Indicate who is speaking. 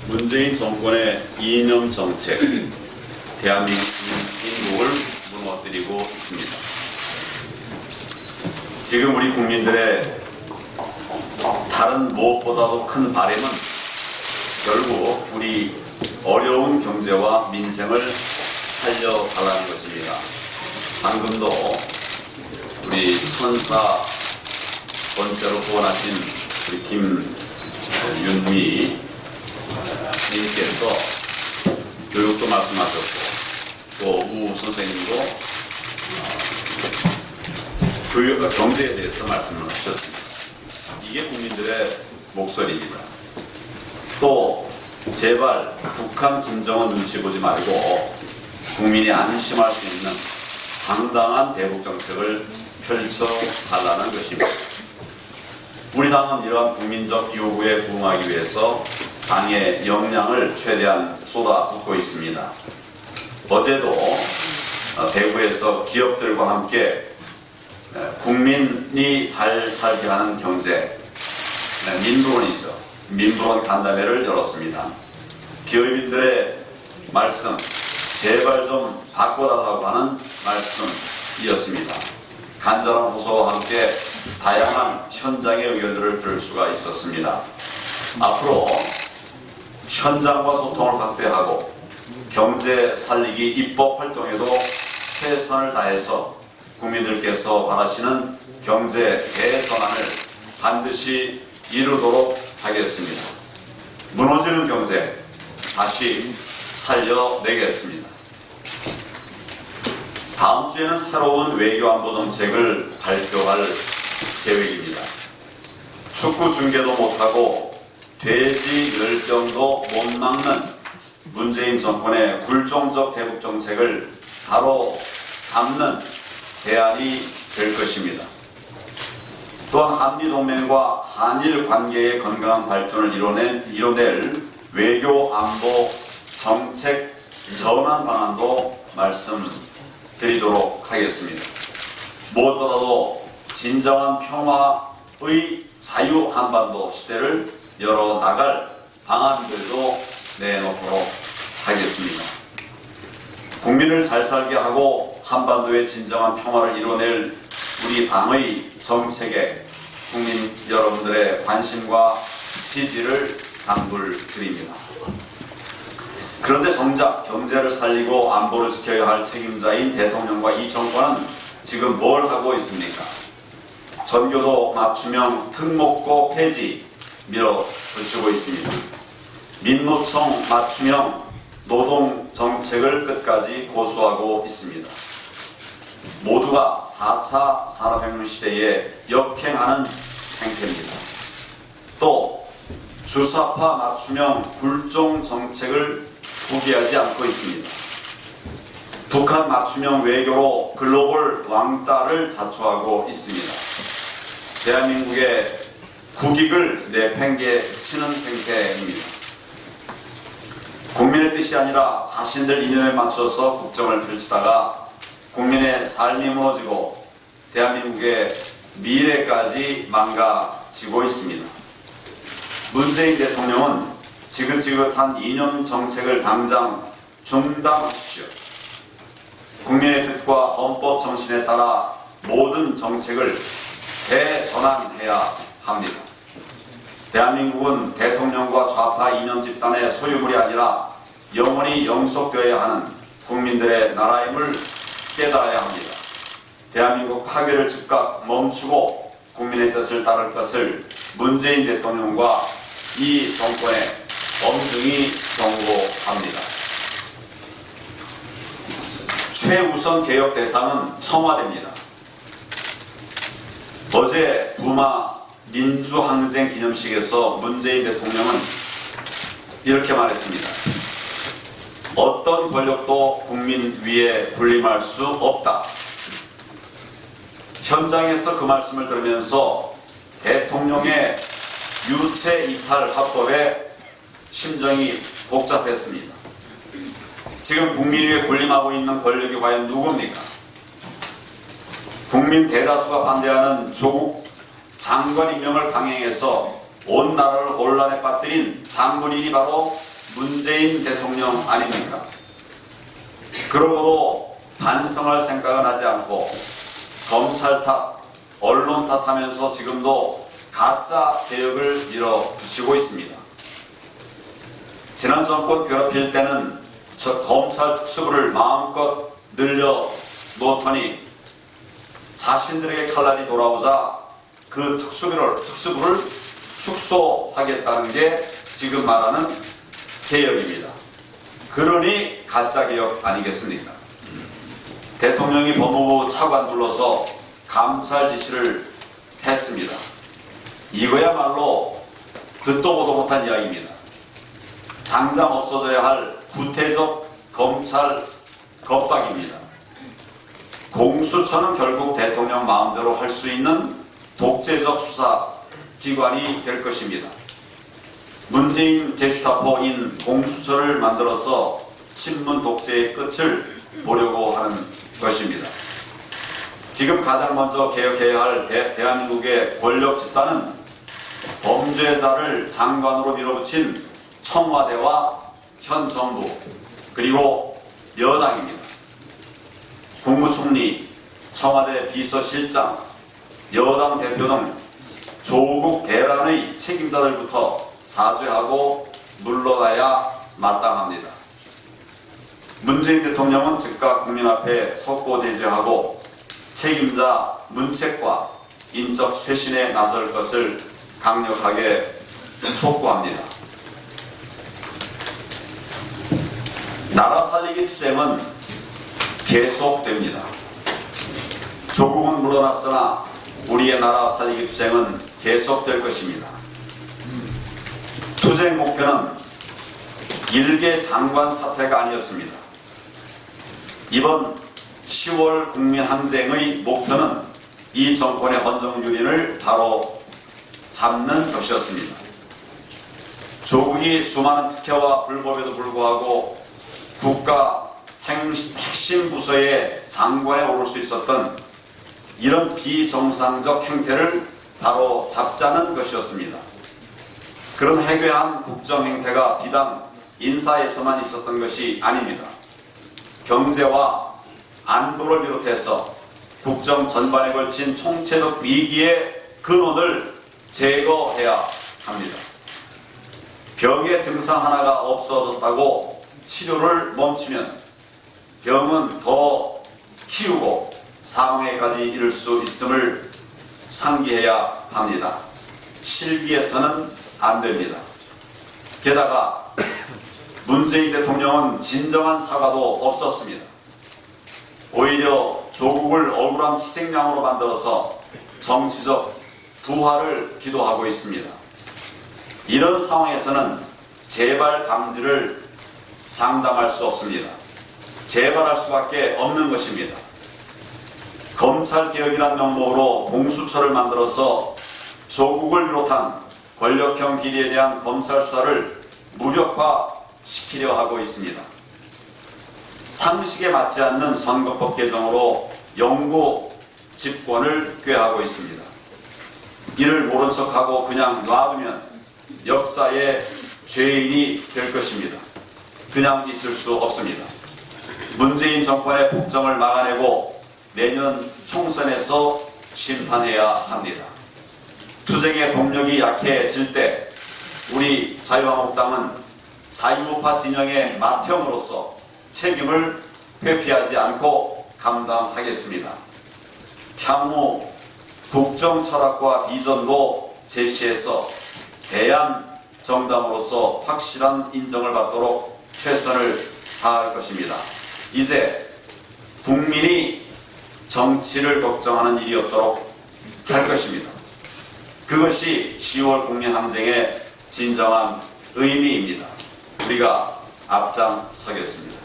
Speaker 1: 문재인 정권의 이념 정책, 대한민국을 무너뜨리고 있습니다. 지금 우리 국민들의 다른 무엇보다도 큰 바람은 결국 우리 어려운 경제와 민생을 살려달라는 것입니다. 방금도 우리 천사 번째로 구원하신 우리 김윤미 님께서 교육도 말씀하셨고 또 우 선생님도 경제에 대해서 말씀을 하셨습니다. 이게 국민들의 목소리입니다. 또 제발 북한 김정은 눈치 보지 말고 국민이 안심할 수 있는 당당한 대북 정책을 펼쳐달라는 것입니다. 우리 당은 이러한 국민적 요구에 부응하기 위해서 당의 역량을 최대한 쏟아붓고 있습니다. 어제도 대구에서 기업들과 함께 국민이 잘 살게 하는 경제, 민부론이죠. 민부론 간담회를 열었습니다. 기업인들의 말씀, 제발 좀 바꿔달라고 하는 말씀이었습니다. 간절한 호소와 함께 다양한 현장의 의견들을 들을 수가 있었습니다. 앞으로 현장과 소통을 확대하고 경제 살리기 입법 활동에도 최선을 다해서 국민들께서 바라시는 경제 대전환을 반드시 이루도록 하겠습니다. 무너지는 경제 다시 살려내겠습니다. 다음 주에는 새로운 외교안보 정책을 발표할 계획입니다. 축구 중계도 못하고 돼지 열병도 못 막는 문재인 정권의 굴종적 대북 정책을 바로 잡는 대안이 될 것입니다. 또한 한미동맹과 한일 관계의 건강한 발전을 이뤄낼 외교 안보 정책 전환 방안도 말씀드리도록 하겠습니다. 무엇보다도 진정한 평화의 자유 한반도 시대를 열어나갈 방안들도 내놓도록 하겠습니다. 국민을 잘 살게 하고 한반도의 진정한 평화를 이뤄낼 우리 당의 정책에 국민 여러분들의 관심과 지지를 당부드립니다. 그런데 정작 경제를 살리고 안보를 지켜야 할 책임자인 대통령과 이 정권은 지금 뭘 하고 있습니까? 전교조 맞춤형 특목고 폐지 밀어붙이고 있습니다. 민노총 맞춤형 노동 정책을 끝까지 고수하고 있습니다. 모두가 4차 산업혁명 시대에 역행하는 행태입니다. 또 주사파 맞춤형 굴종 정책을 포기하지 않고 있습니다. 북한 맞춤형 외교로 글로벌 왕따를 자초하고 있습니다. 대한민국의 국익을 내팽개치는 행태입니다. 국민의 뜻이 아니라 자신들 이념에 맞춰서 국정을 펼치다가 국민의 삶이 무너지고 대한민국의 미래까지 망가지고 있습니다. 문재인 대통령은 지긋지긋한 이념 정책을 당장 중단하십시오. 국민의 뜻과 헌법 정신에 따라 모든 정책을 대전환해야 합니다. 대한민국은 대통령과 좌파 이념 집단의 소유물이 아니라 영원히 영속되어야 하는 국민들의 나라임을 깨달아야 합니다. 대한민국 파괴를 즉각 멈추고 국민의 뜻을 따를 것을 문재인 대통령과 이 정권에 엄중히 경고합니다. 최우선 개혁 대상은 청와대입니다. 어제 부마 민주항쟁 기념식에서 문재인 대통령은 이렇게 말했습니다. 어떤 권력도 국민 위에 군림할 수 없다. 현장에서 그 말씀을 들으면서 대통령의 유체 이탈 합법에 심정이 복잡했습니다. 지금 국민 위에 군림하고 있는 권력이 과연 누굽니까? 국민 대다수가 반대하는 조국 장관 임명을 강행해서 온 나라를 혼란에 빠뜨린 장본인이 바로 문재인 대통령 아닙니까? 그러고도 반성할 생각은 하지 않고 검찰 탓, 언론 탓하면서 지금도 가짜 개혁을 밀어붙이고 있습니다. 지난 정권 괴롭힐 때는 검찰 특수부를 마음껏 늘려 놓더니 자신들에게 칼날이 돌아오자 그 특수부를 축소하겠다는 게 지금 말하는 개혁입니다. 그러니 가짜 개혁 아니겠습니까? 대통령이 법무부 차관 불러서 감찰 지시를 했습니다. 이거야말로 듣도 보도 못한 이야기입니다. 당장 없어져야 할 구태적 검찰 겁박입니다. 공수처는 결국 대통령 마음대로 할 수 있는 독재적 수사기관이 될 것입니다. 문재인 게슈타포인 공수처를 만들어서 친문 독재의 끝을 보려고 하는 것입니다. 지금 가장 먼저 개혁해야 할 대한민국의 권력 집단은 범죄자를 장관으로 밀어붙인 청와대와 현 정부 그리고 여당입니다. 국무총리, 청와대 비서실장, 여당 대표 등 조국 대란의 책임자들부터 사죄하고 물러나야 마땅합니다. 문재인 대통령은 즉각 국민 앞에 석고대죄하고 책임자 문책과 인적 쇄신에 나설 것을 강력하게 촉구합니다. 나라 살리기 투쟁은 계속됩니다. 조국은 물러났으나 우리의 나라 살리기 투쟁은 계속될 것입니다. 투쟁 목표는 일개 장관 사퇴가 아니었습니다. 이번 10월 국민항쟁의 목표는 이 정권의 헌정유린을 바로 잡는 것이었습니다. 조국이 수많은 특혜와 불법에도 불구하고 국가 핵심 부서의 장관에 오를 수 있었던 이런 비정상적 행태를 바로 잡자는 것이었습니다. 그런 해괴한 국정 행태가 비단 인사에서만 있었던 것이 아닙니다. 경제와 안보를 비롯해서 국정 전반에 걸친 총체적 위기의 근원을 제거해야 합니다. 병의 증상 하나가 없어졌다고 치료를 멈추면 병은 더 키우고 사망에까지 이를 수 있음을 상기해야 합니다. 실기해서는 안 됩니다. 게다가 문재인 대통령은 진정한 사과도 없었습니다. 오히려 조국을 억울한 희생양으로 만들어서 정치적 부활을 기도하고 있습니다. 이런 상황에서는 재발 방지를 장담할 수 없습니다. 재발할 수밖에 없는 것입니다. 검찰개혁이란 명목으로 공수처를 만들어서 조국을 비롯한 권력형 비리에 대한 검찰 수사를 무력화시키려 하고 있습니다. 상식에 맞지 않는 선거법 개정으로 영구 집권을 꾀하고 있습니다. 이를 모른 척하고 그냥 놔두면 역사의 죄인이 될 것입니다. 그냥 있을 수 없습니다. 문재인 정권의 폭정을 막아내고 내년 총선에서 심판해야 합니다. 투쟁의 동력이 약해질 때 우리 자유한국당은 자유우파 진영의 맏형으로서 책임을 회피하지 않고 감당하겠습니다. 향후 국정 철학과 비전도 제시해서 대한 정당으로서 확실한 인정을 받도록 최선을 다할 것입니다. 이제 국민이 정치를 걱정하는 일이 없도록 할 것입니다. 그것이 10월 국민항쟁의 진정한 의미입니다. 우리가 앞장서겠습니다.